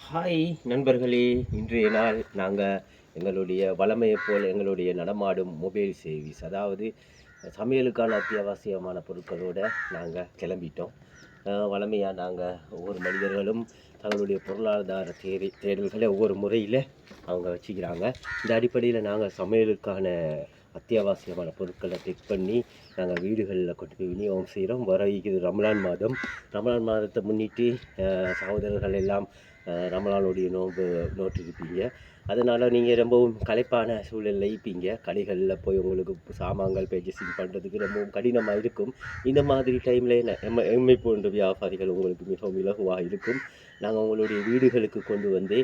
Hi நண்பர்களே! இன்றைய நாள் எங்களுடைய வழமையைப் போல எங்களுடைய நடமாடும் மொபைல் சர்வீஸ், அதாவது சமையலுக்கான அத்தியாவசியமான பொருட்களோட நாங்க கிளம்பிட்டோம். வழமையா ஒவ்வொரு மனிதர்களும் தங்களுடைய பொருளாதார தேடல்களை ஒவ்வொரு முறையில அவங்க வச்சுக்கிறாங்க. இந்த அடிப்படையில நாங்க சமையலுக்கான அத்தியாவசியமான பொருட்கள பிக் பண்ணி நாங்க வீடுகள்ல கொண்டு போய் விநியோகம் செய்றோம். வர இருக்குது ரமலான் மாதம். ரமலான் மாதத்தை முன்னிட்டு சகோதரர்கள் எல்லாம் ரமலானுடைய நோன்பு நோற்றிருப்பீங்க. அதனால நீங்க ரொம்பவும் களைப்பான சூழல்ல இருப்பீங்க. கடைகள்ல போய் உங்களுக்கு சாமான்கள் பர்ச்சேசிங் பண்றதுக்கு ரொம்பவும் கடினமா இருக்கும். இந்த மாதிரி டைம்ல எம்மை போன்ற வியாபாரிகள் உங்களுக்கு மிகவும் இலகுவா இருக்கும். நாங்க உங்களுடைய வீடுகளுக்கு கொண்டு வந்து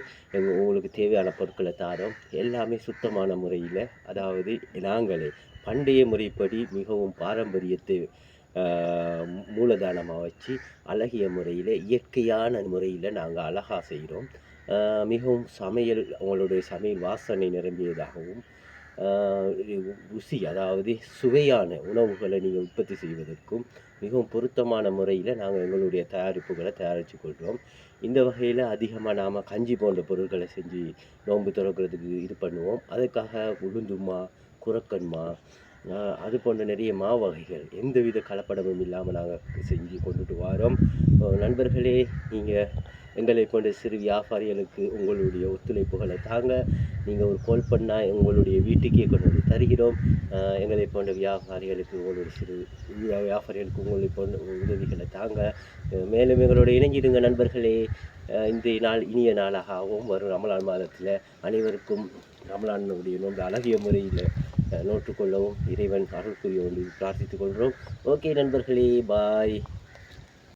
உங்களுக்கு தேவையான பொருட்கள தாரோம். எல்லாமே சுத்தமான முறையில, அதாவது நாங்களே பண்டைய முறைப்படி மிகவும் பாரம்பரியத்தை ஆ மூலதனமா வச்சு அழகிய முறையில, இயற்கையான முறையில நாங்க அழகா செய்றோம். மிகவும் உங்களுடைய சமையல் வாசனை நிரம்பியதாகவும், ஆ ருசி, அதாவது சுவையான உணவுகளை நீங்க உற்பத்தி செய்வதற்கும் மிகவும் பொருத்தமான முறையில நாங்க எங்களுடைய தயாரிப்புகள தயாரிச்சு கொள்றோம். இந்த வகையில அதிகமா நாம கஞ்சி போன்ற பொருட்கள செஞ்சு நோன்பு தொறக்கிறதுக்கு இது பண்ணுவோம். அதுக்காக உளுந்துமா, குரக்கன்மா, அ அது போன்ற நிறைய வகைகள் எந்தவித கலப்படமும் இல்லாம நாங்க செஞ்சு கொண்டுட்டு வாரோம். நண்பர்களே, நீங்க எங்களைப் போன்ற சிறு வியாபாரிகளுக்கு உங்களுடைய ஒத்துழைப்புகளை தாங்க. நீங்க ஒரு கால் பண்ணா உங்களுடைய வீட்டுக்கே கொண்டு வந்து தருகிறோம். எங்களைப் போன்ற வியாபாரிகளுக்கு உங்களுடைய சிறு வியாபாரிகளுக்கு உங்களைப் போன்ற உதவிகளை தாங்க. மேலும் எங்களோட இணைஞ்சிடுங்க நண்பர்களே. இன்றைய நாள் இனிய நாளாகவும், வரும் ரமலான் மாதத்தில அனைவருக்கும் ரமலானுடைய நோன்பு அழகிய முறையில் நோற்றுக்கொள்ளவும் இறைவன் அருள் புரிய வேண்டி பிரார்த்தித்துக் கொள்கிறோம். ஓகே நண்பர்களே, பாய்.